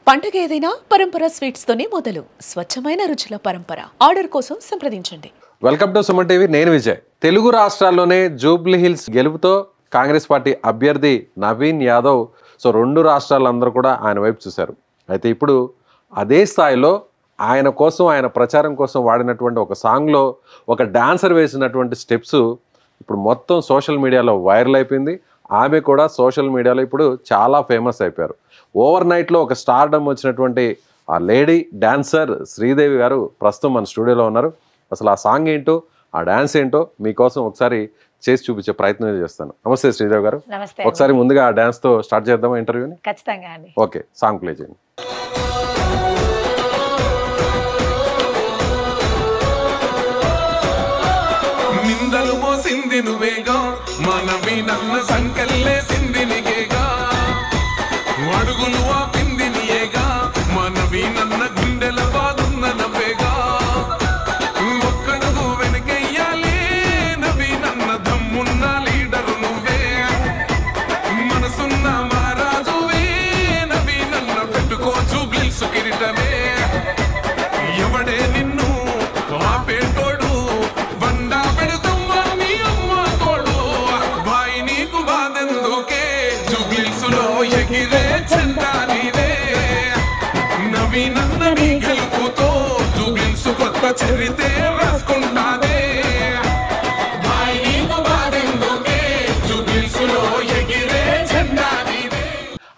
పండగ ఏదైనా పరంపర స్వీట్స్ తోనే మొదలు. స్వచ్ఛమైన రుచుల పరంపర. ఆర్డర్ కోసం సంప్రదించండి. Welcome to Suman TV. నేను విజయ్. తెలుగు రాష్ట్రాల్లోనే జూబ్లీ హిల్స్ గెలుపుతో కాంగ్రెస్ పార్టీ అభ్యర్థి నవీన్ యాదవ్ రెండు రాష్ట్రాలందరూ కూడా ఆయన వైపు చూశారు. అయితే ఇప్పుడు అదే స్థాయిలో ఆయన కోసం, ఆయన ప్రచారం కోసం వాడినటువంటి ఒక సాంగ్లో ఒక డాన్సర్ వేసినటువంటి స్టెప్స్ ఇప్పుడు మొత్తం సోషల్ మీడియాలో వైరల్ అయిపోయింది. ఆమె కూడా సోషల్ మీడియాలో ఇప్పుడు చాలా ఫేమస్ అయిపోయారు. ఓవర్ నైట్లో ఒక స్టార్డమ్ వచ్చినటువంటి ఆ లేడీ డాన్సర్ శ్రీదేవి గారు ప్రస్తుతం మన స్టూడియోలో ఉన్నారు. అసలు ఆ సాంగ్ ఏంటో, ఆ డాన్స్ ఏంటో మీకోసం ఒకసారి చేసి చూపించే ప్రయత్నం చేస్తాను. నమస్తే శ్రీదేవి గారు. ఒకసారి ముందుగా ఆ డాన్స్తో స్టార్ట్ చేద్దామా ఇంటర్వ్యూని? ఖచ్చితంగా అండి. ఓకే, సాంగ్ ప్లే చేయండి. నిందలు మోసింది నువ్వేగా, మనవి నన్న సంకల్లేసింది నీకేగా, అడుగులు ఆపింది నీయేగా, మనవి నన్న గుండెల బాదున్న నవ్వేగా, ఒక్కడుగు వెనకెయ్యాలి నవి నన్న దమ్మున్న లీడరు నువ్వే, మనసున్న మహారాజువే నవి నన్న పెట్టుకోచు గ్లిల్సు కిరీటమే, ఎవడే నిన్ను ఆపేటోడు బండా పెడుతుమ్మా నీ అమ్మ తోడు, బాయి నీకు బాధెందుకే జుగ్లిల్సులో ఎగిరే చెండా నీదే, నవీనన్న నీ గెలుపుతో జుగ్లిల్సు కొత్త చరితే రాసుకుంటాదే, బాయి నీకు బాధెందుకే జుగ్లిల్సులో ఎగిరే చెండా నీదే.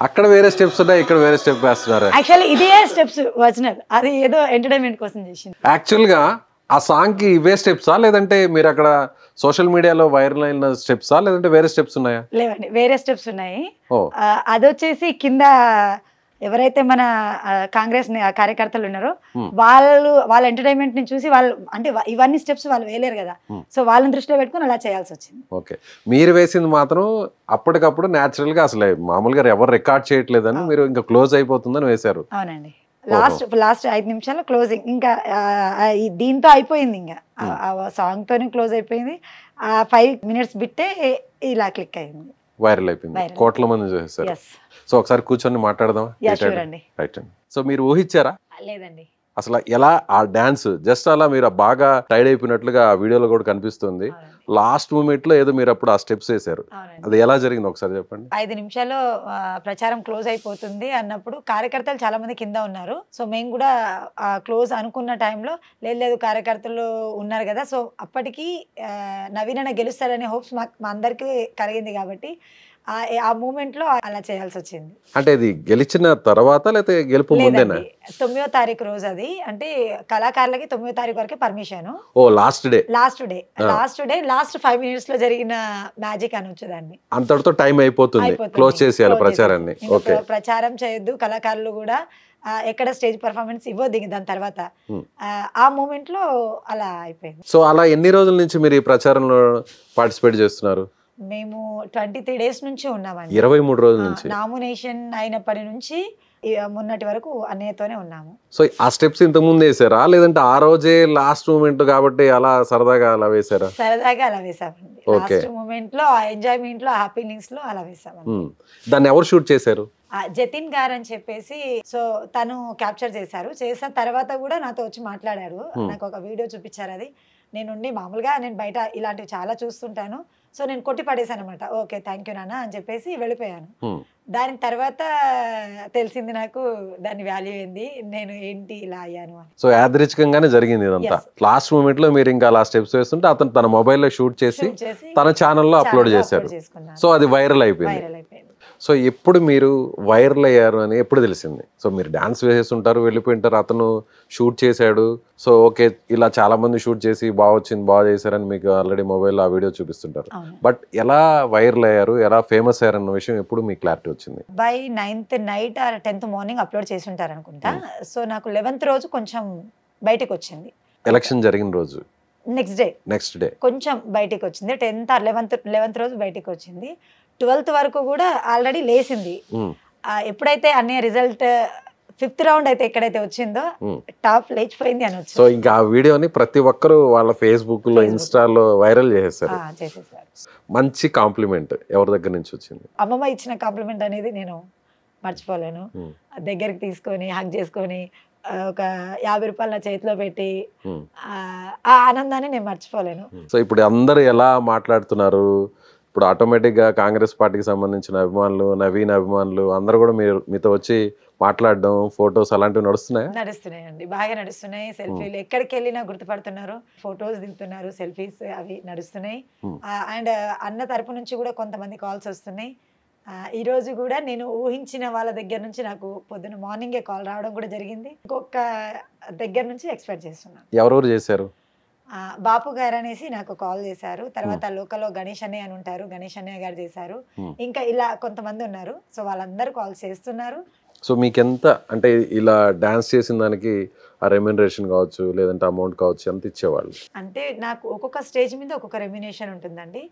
అక్కడ వేరే స్టెప్స్ ఉన్నాయి, ఇక్కడ వేరే స్టెప్ వేస్తున్నారు. యాక్చువల్లీ ఇదే స్టెప్స్ ఒరిజినల్, అది ఏదో ఎంటర్టైన్మెంట్ కోసం చేసింది. యాక్చువల్గా ఆ సాంగ్కి ఇవే స్టెప్సా, లేదంటే మీరు అక్కడ సోషల్ మీడియాలో వైరల్ అయిన స్టెప్సా, లేదంటే వేరే స్టెప్స్ ఉన్నాయా? లేవండి, వేరే స్టెప్స్ ఉన్నాయి. ఓ, అదొచ్చేసి కింద ఎవరైతే మన కాంగ్రెస్ కార్యకర్తలు ఉన్నారో వాళ్ళ ఎంటర్టైన్మెంట్ ని చూసి వాళ్ళు, అంటే ఇవన్నీ స్టెప్స్ వాళ్ళు వేయలేరు కదా, సో వాళ్ళని దృష్టిలో పెట్టుకుని అలా చేయాల్సి వచ్చింది. ఓకే, మీరు వేసింది మాత్రం అప్పటికప్పుడు న్యాచురల్ గా, అసలు మామూలుగా ఎవరు రికార్డ్ చేయట్లేదని మీరు ఇంకా క్లోజ్ అయిపోతుందని వేశారు. అవునండి, లాస్ట్ 5 నిమిషాలు క్లోజింగ్, ఇంకా దీంతో అయిపోయింది, ఇంకా సాంగ్ తోనే క్లోజ్ అయిపోయింది. 5 minutes బిట్టే ఇలా క్లిక్ అయింది, వైరల్ అయిపోయింది, కోట్ల మంది చూసేసారు. సో ఒకసారి కూర్చొని మాట్లాడదాం. రైట్ అండి. సో మీరు ఊహించారా? లేదండి, అసలు ఎలా ఆ డాన్స్ జస్ట్ అలా మీరు బాగా టైడ్ అయిపోయినట్లుగా ఆ వీడియోలో కూడా కనిపిస్తుంది. లాస్ట్ మూమెంట్ లో ఏదో మీరు అప్పుడు ఆ స్టెప్స్ వేశారు, అది ఎలా జరిగింది ఒకసారి చెప్పండి. 5 నిమిషాల్లో ప్రచారం క్లోజ్ అయిపోతుంది అన్నప్పుడు కార్యకర్తలు చాలా మంది కింద ఉన్నారు. సో మేము కూడా క్లోజ్ అనుకున్న టైంలో లేదు కార్యకర్తలు ఉన్నారు కదా, సో అప్పటికి నవీన్ అన్న గెలుస్తాడనే హోప్స్ మా అందరికీ కలిగింది కాబట్టి ఆ మూమెంట్ లో అలా చేయాల్సి వచ్చింది. అంటే ఇది గెలిచిన తర్వాత లేకపోతే గెలుపు ముందేనా? 9వ తారీఖు రోజు, అది అంటే కళాకారులకి 9వ తారీఖు వరకే పర్మిషన్. ఓ, లాస్ట్ డే లాస్ట్ 5 minutes లో జరిగిన మ్యాజిక్ అని వచ్చేదాన్ని. అంతటితో టైం అయిపోతుంది, క్లోజ్ చేసేయాలి ప్రచారాన్ని. ఓకే, ప్రచారం చేయొద్దు, కళాకారులు కూడా ఎక్కడ స్టేజ్ పర్ఫార్మెన్స్ ఇవ్వద్దు దాని తర్వాత. ఆ మూమెంట్ లో అలా అయిపోయింది. సో అలా ఎన్ని రోజుల నుంచి మీరు ఈ ప్రచారంలో పార్టిసిపేట్ చేస్తున్నారు? మేము 23 days నుంచి ఉన్నామండి. 23 రోజుల నుంచి. నామినేషన్ అయినప్పటి నుంచి మొన్నటి వరకు అన్నయ్యతోనే ఉన్నాము. సో ఆ స్టెప్స్ ఇంతకు ముందు వేసారా, లేదంటే ఆ రోజే లాస్ట్ మూమెంట్ కాబట్టి అలా సరదాగా అలా వేసారా? సరదాగా అలా వేసామండి. లాస్ట్ మూమెంట్ లో, ఆ ఎంజాయ్మెంట్ లో, హ్యాపీ న్యూస్ లో అలా వేసామండి. దాన్ని ఎవరు షూట్ చేశారు? జతిన్ గారు అని చెప్పేసి, సో తను క్యాప్చర్ చేశారు. చేసిన తర్వాత కూడా నాతో వచ్చి మాట్లాడారు, నాకు ఒక వీడియో చూపించారు. అది నేను మామూలుగా నేను బయట ఇలాంటివి చాలా చూస్తుంటాను, సో నేను కొట్టి పడేసాను అనమాట. ఓకే, థ్యాంక్ యూ నాన్న అని చెప్పేసి వెళ్ళిపోయాను. దాని తర్వాత తెలిసింది నాకు దాని వాల్యూ ఏంది, నేను ఏంటి ఇలా అయ్యాను అని. సో యాదృచ్ఛికంగానే జరిగింది ఇదంతా. లాస్ట్ మూమెంట్ లో మీరు ఇంకా అలా స్టెప్స్ వేస్తుంటే అతను తన మొబైల్లో షూట్ చేసి తన ఛానల్లో అప్లోడ్ చేశారు. సో అది వైరల్ అయిపోయింది. సో ఎప్పుడు మీరు వైరల్ అయ్యారు అని ఎప్పుడు తెలిసింది? సో మీరు డాన్స్ వేసేస్తుంటారు, వెళ్ళిపోయింటారు, అతను షూట్ చేశాడు, సో ఓకే ఇలా చాలా మంది షూట్ చేసి బాగా వచ్చింది, బాగా చేశారని మీకు ఆల్రెడీ మొబైల్లో ఆ వీడియో చూపిస్తుంటారు. బట్ ఎలా వైరల్ అయ్యారు, ఎలా ఫేమస్ అయ్యారు అన్న విషయం ఎప్పుడు మీకు క్లారిటీ వచ్చింది? By 9th night or 10th morning upload చేసి ఉంటారు అనుకుంటా. సో నాకు 11th రోజు కొంచెం బయటకు వచ్చింది. ఎలక్షన్ జరిగిన రోజు నెక్స్ట్ డే కొంచెం బయటకు వచ్చింది. 10th or 11th రోజు బయటకు వచ్చింది. 12th వరకు కూడా ఆల్రెడీ లేసింది. ఎప్పుడైతే అన్నయ్య రిజల్ట్ 5th రౌండ్ అయితే ఎక్కడైతే వచ్చిందో టాప్ లేచిపోయింది అని వచ్చింది. సో ఇంకా ఆ వీడియోని ప్రతి ఒక్కరు వాళ్ళ ఫేస్బుక్ లో, ఇన్స్టాలో వైరల్ చేసేసారు. మంచి కాంప్లిమెంట్ ఎవరి దగ్గర నుంచి వచ్చింది? అమ్మమ్మ ఇచ్చిన కాంప్లిమెంట్ అనేది నేను మర్చిపోలేను. దగ్గరికి తీసుకొని హగ్ చేసుకొని ఒక 50 రూపాయలు నా చేతిలో పెట్టి ఆ ఆనందాన్ని నేను మర్చిపోలేను. సో ఇప్పుడు అందరూ ఎలా మాట్లాడుతున్నారు, ఇప్పుడు ఆటోమేటిక్గా కాంగ్రెస్ పార్టీకి సంబంధించిన అభిమానులు, నవీన్ అభిమానులు అందరూ కూడా మీతో వచ్చి మాట్లాడడం, ఫొటోస్ అలాంటివి నడుస్తున్నాయండి, బాగా నడుస్తున్నాయి. సెల్ఫీలు ఎక్కడికి వెళ్ళినా గుర్తుపడుతున్నారు, ఫొటోస్ దిగుతున్నారు, సెల్ఫీస్ అవి నడుస్తున్నాయి. అండ్ అన్న తరపు నుంచి కూడా కొంతమంది కాల్స్ వస్తున్నాయి. ఈ రోజు కూడా నేను ఊహించిన వాళ్ళ దగ్గర నుంచి నాకు పొద్దున మార్నింగే కాల్ రావడం కూడా జరిగింది. ఇంకొక దగ్గర నుంచి ఎక్స్పెక్ట్ చేస్తున్నాను. ఎవరెవరు చేశారు? బాపు గారు అనేసి నాకు కాల్ చేశారు. తర్వాత లోకల్లో గణేష్ అన్నయ్య అని ఉంటారు, గణేష్ అన్నయ్య గారు చేశారు. ఇంకా ఇలా కొంతమంది ఉన్నారు. సో వాళ్ళందరూ కాల్ చేస్తున్నారు. సో మీకు ఎంత అంటే ఇలా డాన్స్ చేసిన దానికి ఆ రెమ్యునరేషన్ కావచ్చు, లేదంటే అమౌంట్ కావచ్చు, ఎంత ఇచ్చేవాళ్ళు? అంటే నాకు ఒక్కొక్క స్టేజ్ మీద ఒక్కొక్క రెమ్యునేషన్ ఉంటుందండి.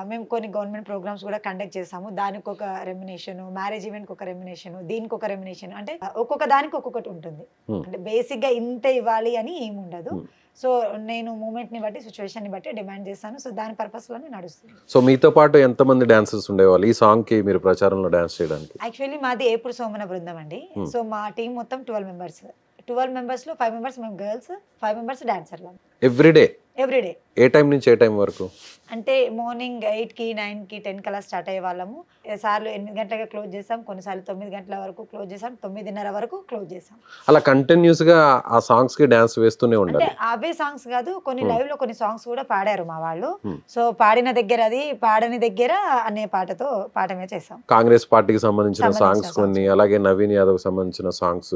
మేము కొన్ని గవర్నమెంట్ ప్రోగ్రామ్స్ కూడా కండక్ట్ చేసాము. దానికి ఒక రెమ్యునేషన్, మ్యారేజ్ ఈవెంట్ ఒక రెమ్యునేషన్, దీనికి ఒక రెమ్యునేషన్, అంటే ఒక్కొక్క దానికి ఒక్కొక్కటి ఉంటుంది. అంటే బేసిక్ గా ఇంత ఇవ్వాలి అని ఏమి ఉండదు. సో నేను మూమెంట్ ని బట్టి, సిచ్యువేషన్ ని బట్టి డిమాండ్ చేస్తాను. సో దాని పర్పస్ లోనే నడుస్తుంది. సో మీతో పాటు ఎంతమంది డాన్సర్స్ ఉండేవాళ్ళు ఈ సాంగ్ కి మీరు ప్రచారంలో డాన్స్ చేయడానికి? యాక్చువల్లీ మాది ఏపుడు సోమన బృందం అండి. సో మా టీం మొత్తం 12 మెంబర్స్. 12 మెంబర్స్ లో 5 మెంబర్స్ మేము గర్ల్స్, 5 మెంబర్స్ డాన్సర్లు. ఎవ్రీడే? ఎవ్రీడే. ఏ టైం నుంచి ఏ టైం వరకు? అంటే మార్నింగ్ 8కి 9కి 10 కల్లా స్టార్ట్ అయ్యే వాళ్ళము. సార్లు 8 గంటలకే క్లోజ్ చేసాం, కొన్నిసార్లు 9 గంటల వరకు క్లోజ్ చేసాం, 9:30 వరకు క్లోజ్ చేసాం. అలా కంటిన్యూస్ గా ఆ సాంగ్స్ కి డాన్స్ వేస్తూనే ఉండాలి? అంటే అవే సాంగ్స్ కాదు, కొన్ని లైవ్ లో కొన్ని సాంగ్స్ కూడా పాడారు మా వాళ్ళు. సో పాడిన దగ్గర అది, పాడని దగ్గర అనే పాటతో పాఠమే చేసాం. కాంగ్రెస్ పార్టీకి సంబంధించిన సాంగ్స్ కొన్ని, అలాగే నవీన్ యాదవ్ సంబంధించిన సాంగ్స్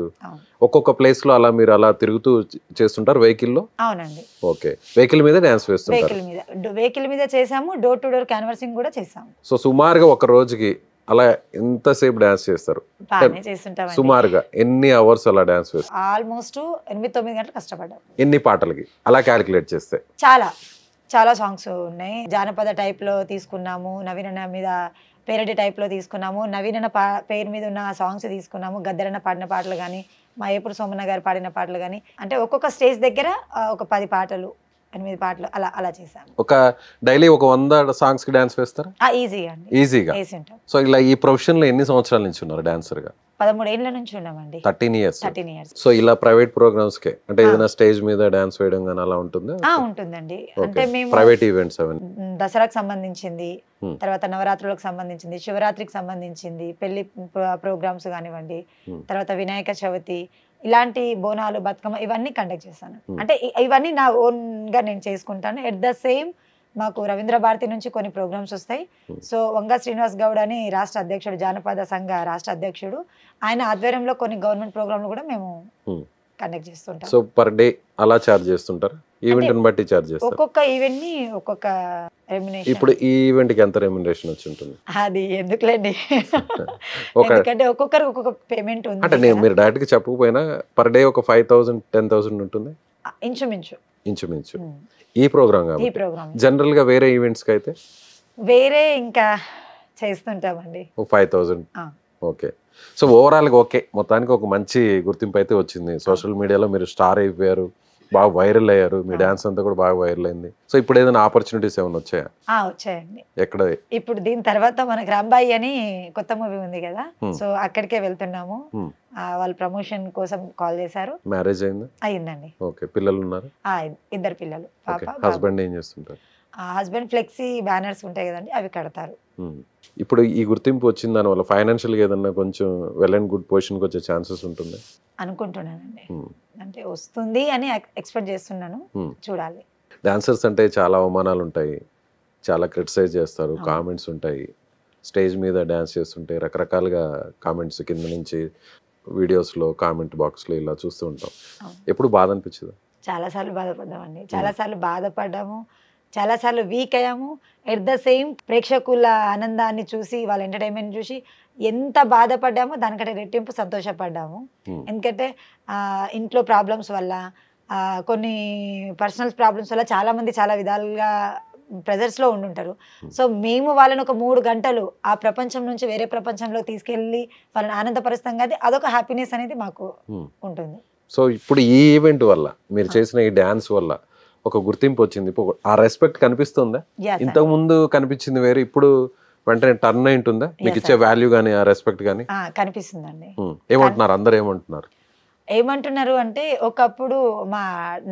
ఒక్కొక్క ప్లేస్ లో అలా మీరు అలా తిరుగుతూ చేస్తుంటారు వెహికల్ లో? అవునండి. ఓకే, వెహికల్ మీద డాన్స్ వేస్తుంటారు? వెహికల్ మీద చేసాము, డోర్ టు డోర్ క్యాన్వర్సింగ్ కూడా చేసాము. సో సుమారుగా ఒక రోజుకి అలా ఎంతసేపు డాన్స్ చేస్తారు? బాగానే చేస్తుంటాం. సుమారుగా ఎన్ని అవర్స్ అలా డాన్స్ వేస్తారు? ఆల్మోస్ట్ 8-9 గంటలు కష్టపడ్డాం. ఎన్ని పాటలకి అలా క్యాలిక్యులేట్ చేస్తే? చాలా సాంగ్స్ ఉన్నాయి. జానపద టైప్ లో తీసుకున్నాము, నవీన్ అన్న మీద పేరడి టైప్ లో తీసుకున్నాము, నవీన్ అన్న పేరు మీద ఉన్న సాంగ్స్ తీసుకున్నాము, గద్దరన్న పాడిన పాటలు కానీ, మా ఏపుడు సోమన్న గారు పాడిన పాటలు కానీ, అంటే ఒక్కొక్క స్టేజ్ దగ్గర ఒక 10 పాటలు 8 పాటలు అలా అలా చేశాను. ఒక డైలీ ఒక 100 సాంగ్స్ కి డాన్స్ వేస్తారా? ఈజీగా. సో ఇలా ఈ ప్రొఫెషన్ లో ఎన్ని సంవత్సరాల నుంచి ఉన్నారు డాన్సర్ గా? 13 ఏళ్ల నుంచి ఉన్నామండి. 13 ఇయర్స్. సో ఇలా ప్రైవేట్ ప్రోగ్రామ్స్ కే అంటే ఏదైనా స్టేజ్ మీద డాన్స్ వేయడం గానీ అలా ఉంటుందా? ఉంటుందండి. అంటే మేము ప్రైవేట్ ఈవెంట్స్ అవన్నీ దసరాకు సంబంధించింది, తర్వాత నవరాత్రులకు సంబంధించింది, శివరాత్రికి సంబంధించింది, పెళ్లి ప్రోగ్రామ్స్ కానివ్వండి, తర్వాత వినాయక చవితి, ఇలాంటి బోనాలు, బతుకమ్మ ఇవన్నీ కండక్ట్ చేస్తాను. అంటే ఇవన్నీ నా ఓన్ గా నేను చేసుకుంటాను. ఎట్ ద సేమ్ మాకు రవీంద్ర భారతి నుంచి కొన్ని ప్రోగ్రామ్స్ వస్తాయి. సో వంగ శ్రీనివాస్ గౌడ్ అని రాష్ట్ర అధ్యక్షుడు, జానపద సంఘ రాష్ట్ర అధ్యక్షుడు, ఆయన ఆధ్వర్యంలో కొన్ని గవర్నమెంట్ ప్రోగ్రాంలు కూడా మేము కండక్ట్ చేస్తుంటాం. సో పర్ డే అలా చార్జ్ చేస్తుంటారు? ఈవెంట్ బట్టి చార్జ్ చేస్తారు? ఒక్కొక్క ఈవెంట్ ని ఒక్కొక్క రెమ్యునరేషన్. ఇప్పుడు ఈ ఈవెంట్ కి ఎంత రెమ్యునరేషన్ వచ్చి ఉంటుంది? అది ఎందుకులేండి, ఎందుకంటే ఒక్కొక్కరికి ఒక్కొక్క పేమెంట్ ఉంది. అంటే మీరు డైరెక్ట్ గా చెప్పకపోయినా పర్ డే ఒక 5,000 10,000 ఉంటుంది ఇంచుమించు. ఈ ప్రోగ్రామ్ జనరల్ గా వేరే ఈవెంట్స్ కి అయితే వేరే ఇంకా చేస్తుంటామండి 5,000. ఓకే. సో ఓవరాల్ గా ఓకే, మొత్తానికి ఒక మంచి గుర్తింపు అయితే వచ్చింది. సోషల్ మీడియాలో మీరు స్టార్ అయిపోయారు, బాగా వైరల్ అయ్యారు, మీ డాన్స్ అంతా కూడా బాగా వైరల్ అయింది. సో ఇప్పుడు ఏదైనా ఆపర్చునిటీస్ ఏమైనా వచ్చాయా? వచ్చాయండి. ఎక్కడ? ఇప్పుడు దీని తర్వాత మనకు రాంబాయి అని కొత్త మూవీ ఉంది కదా, సో అక్కడికే వెళ్తున్నాము. వాళ్ళు ప్రమోషన్ కోసం కాల్ చేశారు. మ్యారేజ్ అయిందండి. ఓకే. పిల్లలు ఉన్నారు? 2 పిల్లలు, పాప. హస్బెండ్ ఏం చేస్తుంటారు? హస్బెండ్ ఫ్లెక్సీ బ్యానర్స్ ఉంటాయి కదండి, అవి కడతారు. ఇప్పుడు ఈ గుర్తింపు వచ్చిన దాని వల్ల ఫైనాన్షియల్ గా ఏదన్నా కొంచెం వెల్ అండ్ గుడ్ పొజిషన్ కి వచ్చే ఛాన్సెస్ ఉంటుంది అనుకుంటున్నానండి. అంటే వస్తుంది అని ఎక్స్పెక్ట్ చేస్తున్నాను, చూడాలి. డాన్సర్స్ అంటే చాలా అవమానాలు ఉంటాయి, చాలా క్రిటిసైజ్ చేస్తారు, కామెంట్స్ ఉంటాయి. స్టేజ్ మీద డాన్స్ చేస్తుంటే రకరకాలుగా కామెంట్స్ కింద నుంచి వీడియోస్లో కామెంట్ బాక్స్లో ఇలా చూస్తూ ఉంటాం. ఎప్పుడు బాధ అనిపించదు? చాలాసార్లు బాధపడ్డామండి, చాలాసార్లు బాధపడ్డాము, చాలాసార్లు వీక్ అయ్యాము. ఎట్ ద సేమ్ ప్రేక్షకుల ఆనందాన్ని చూసి, వాళ్ళ ఎంటర్టైన్మెంట్ చూసి ఎంత బాధపడ్డామో దానికంటే రెట్టింపు సంతోషపడ్డాము. ఎందుకంటే ఇంట్లో ప్రాబ్లమ్స్ వల్ల, కొన్ని పర్సనల్ ప్రాబ్లమ్స్ వల్ల చాలామంది చాలా విధాలుగా ప్రెజర్స్లో ఉండుంటారు. సో మేము వాళ్ళని ఒక 3 గంటలు ఆ ప్రపంచం నుంచి వేరే ప్రపంచంలో తీసుకెళ్ళి వాళ్ళని ఆనందపరుస్తాం కదా, అదొక హ్యాపీనెస్ అనేది మాకు ఉంటుంది. సో ఇప్పుడు ఈ ఈవెంట్ వల్ల, మీరు చేసిన ఈ డాన్స్ వల్ల ఒక గుర్తింపు వచ్చింది, ఆ రెస్పెక్ట్ కనిపిస్తుందా? ఇంతకు ముందు కనిపించింది వేరు, ఇప్పుడు వెంటనే టర్న్ అయింటుందా మీకు ఇచ్చే వాల్యూ కానీ ఆ రెస్పెక్ట్ కానీ? కనిపిస్తుందండి. ఏమంటున్నారు అందరు ఏమంటున్నారు? ఏమంటున్నారు అంటే ఒకప్పుడు మా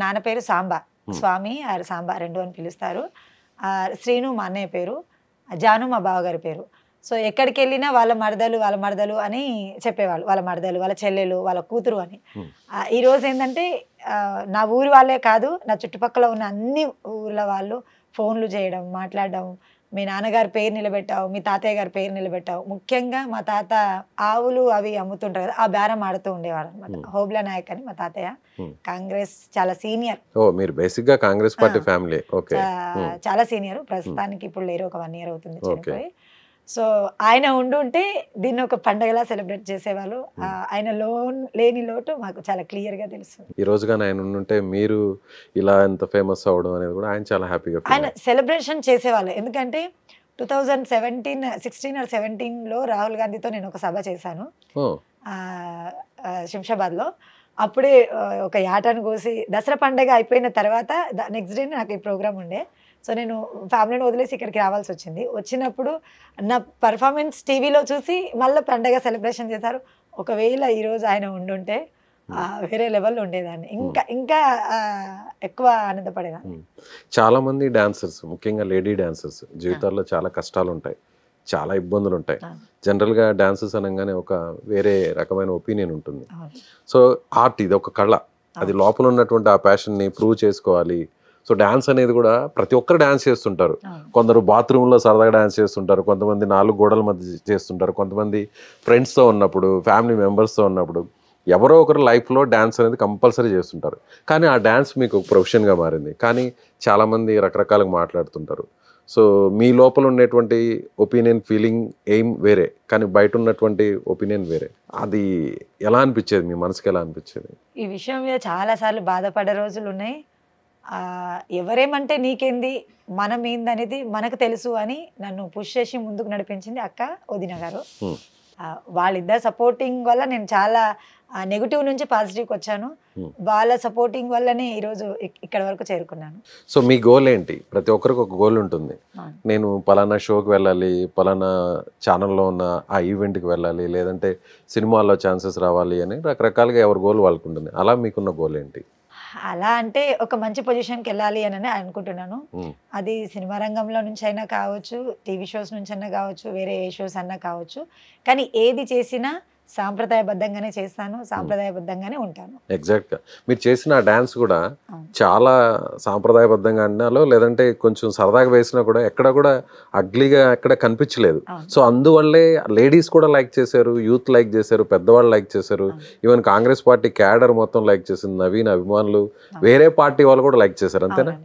నాన్న పేరు సాంబా, స్వామి ఆర్ సాంబా 2 అని పిలుస్తారు. శ్రీను మా అన్నయ్య పేరు, జాను మా బావగారి పేరు. సో ఎక్కడికి వెళ్ళినా వాళ్ళ మరదలు అని చెప్పేవాళ్ళు. వాళ్ళ మరదలు, వాళ్ళ చెల్లెలు, వాళ్ళ కూతురు అని. ఈరోజు ఏంటంటే నా ఊరి వాళ్ళే కాదు, నా చుట్టుపక్కల ఉన్న అన్ని ఊర్ల వాళ్ళు ఫోన్లు చేయడం, మాట్లాడడం, మీ నాన్నగారి పేరు నిలబెట్టావు, మీ తాతయ్య గారి పేరు నిలబెట్టావు. ముఖ్యంగా మా తాత ఆవులు అవి అమ్ముతుంటారు కదా, ఆ బేరం ఆడుతూ ఉండేవాడు అనమాట. హోబ్లా నాయక్ అని మా తాతయ్య, కాంగ్రెస్ చాలా సీనియర్. మీరు బేసిక్ గా కాంగ్రెస్ పార్టీ ఫ్యామిలీ? చాలా సీనియర్. ప్రస్తుతానికి ఇప్పుడు లేరు, ఒక 1 year అవుతుంది చనిపోయి. సో ఆయన ఉండుంటే దీన్ని ఒక పండగలా సెలబ్రేట్ చేసేవాళ్ళు. ఆయన లేని లోటు మాకు చాలా క్లియర్ గా తెలుసు. ఈ రోజుగానే ఆయన ఉండుంటే మీరు ఇలా ఎంత ఫేమస్ అవడం అనేది కూడా ఆయన చాలా హ్యాపీగా ఆయన సెలబ్రేషన్ చేసేవాళ్ళు. ఎందుకంటే 2016 or 17లో రాహుల్ గాంధీతో నేను ఒక సభ చేశాను శంషాబాద్ లో. అప్పుడే ఒక యాటను కోసి దసరా పండగ అయిపోయిన తర్వాత నెక్స్ట్ డే నాకు ఈ ప్రోగ్రామ్ ఉండే. సో నేను ఫ్యామిలీని వదిలేసి ఇక్కడికి రావాల్సి వచ్చింది. వచ్చినప్పుడు నా పర్ఫార్మెన్స్ టీవీలో చూసి మళ్ళీ పండగ సెలబ్రేషన్ చేశారు. ఒకవేళ ఈరోజు ఆయన ఉండుంటే వేరే లెవెల్లో ఉండేదాన్ని, ఇంకా ఎక్కువ ఆనందపడేదాన్ని. చాలా మంది డాన్సర్స్, ముఖ్యంగా లేడీ డాన్సర్స్ జీవితాల్లో చాలా కష్టాలు ఉంటాయి, చాలా ఇబ్బందులు ఉంటాయి. జనరల్గా డాన్సర్స్ అనగానే ఒక వేరే రకమైన ఒపీనియన్ ఉంటుంది. సో ఆర్ట్ ఇది ఒక కళ, అది లోపల ఉన్నటువంటి ఆ ప్యాషన్ని ప్రూవ్ చేసుకోవాలి. సో డాన్స్ అనేది కూడా ప్రతి ఒక్కరు డాన్స్ చేస్తుంటారు. కొందరు బాత్రూంలో సరదాగా డాన్స్ చేస్తుంటారు, కొంతమంది 4 గోడల మధ్య చేస్తుంటారు, కొంతమంది ఫ్రెండ్స్తో ఉన్నప్పుడు, ఫ్యామిలీ మెంబర్స్తో ఉన్నప్పుడు, ఎవరో ఒకరు లైఫ్లో డ్యాన్స్ అనేది కంపల్సరీ చేస్తుంటారు. కానీ ఆ డ్యాన్స్ మీకు ఒక ప్రొఫెషన్గా మారింది. కానీ చాలామంది రకరకాలుగా మాట్లాడుతుంటారు. సో మీ లోపల ఉండేటువంటి ఒపీనియన్, ఫీలింగ్, ఎయిమ్ వేరే, కానీ బయట ఉన్నటువంటి ఒపీనియన్ వేరే. అది ఎలా అనిపించేది, మీ మనసుకి ఎలా అనిపించేది? ఈ విషయం మీద చాలాసార్లు బాధపడే రోజులు ఉన్నాయి. ఎవరేమంటే నీకేంది, మనం ఏందనేది మనకు తెలుసు అని నన్ను పుష్ చేసి ముందుకు నడిపించింది అక్క, వదిన గారు. వాళ్ళిద్దరు సపోర్టింగ్ వల్ల నేను చాలా నెగిటివ్ నుంచి పాజిటివ్కి వచ్చాను. వాళ్ళ సపోర్టింగ్ వల్లనే ఈరోజు ఇక్కడ వరకు చేరుకున్నాను. సో మీ గోల్ ఏంటి? ప్రతి ఒక్కరికి ఒక గోల్ ఉంటుంది. నేను పలానా షోకి వెళ్ళాలి, పలానా ఛానల్లో ఉన్న ఆ ఈవెంట్కి వెళ్ళాలి, లేదంటే సినిమాల్లో ఛాన్సెస్ రావాలి అని రకరకాలుగా ఎవరి గోల్ వాళ్ళకు ఉంటుంది. అలా మీకున్న గోల్ ఏంటి? అలా అంటే ఒక మంచి పొజిషన్కి వెళ్ళాలి అని అనుకుంటున్నాను. అది సినిమా రంగంలో నుంచి అయినా కావచ్చు, టీవీ షోస్ నుంచి అయినా కావచ్చు, వేరే ఏ షోస్ అన్నా కావచ్చు. కానీ ఏది చేసినా సాంప్రదాయబద్ధంగానే చేస్తాను, సాంప్రదాయబద్ధంగానే ఉంటాను. ఎగ్జాక్ట్గా మీరు చేసిన డాన్స్ కూడా చాలా సాంప్రదాయబద్ధంగా అన్నాలో, లేదంటే కొంచెం సరదాగా వేసినా కూడా ఎక్కడ కూడా అగ్లీగా ఎక్కడ కనిపించలేదు. సో అందువల్లే లేడీస్ కూడా లైక్ చేశారు, యూత్ లైక్ చేశారు, పెద్దవాళ్ళు లైక్ చేశారు, ఈవెన్ కాంగ్రెస్ పార్టీ క్యాడర్ మొత్తం లైక్ చేసింది, నవీన్ అభిమానులు, వేరే పార్టీ వాళ్ళు కూడా లైక్ చేశారు. అంతేనా?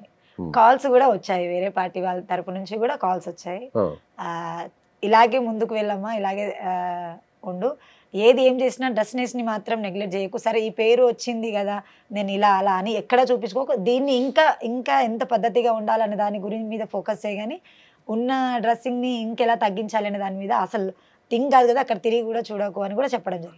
కాల్స్ కూడా వచ్చాయి, వేరే పార్టీ వాళ్ళ తరపు నుంచి కూడా కాల్స్ వచ్చాయి. ఇలాగే ముందుకు వెళ్ళమ్మా, ఇలాగే ఉండు, ఏం చేసినా డ్రెస్నెస్ని మాత్రం నెగ్లెక్ట్ చేయకు. సరే ఈ పేరు వచ్చింది కదా, నేను ఇలా అలా అని ఎక్కడ చూపించుకోకు, దీన్ని ఇంకా ఎంత పద్ధతిగా ఉండాలనే దాని గురించి మీద ఫోకస్ చేయగాని, ఉన్న డ్రెస్సింగ్ని ఇంకెలా తగ్గించాలనే దాని మీద అసలు థింక్ కాదు కదా, అక్కడ తిరిగి కూడా చూడకు అని కూడా చెప్పడం జరిగింది.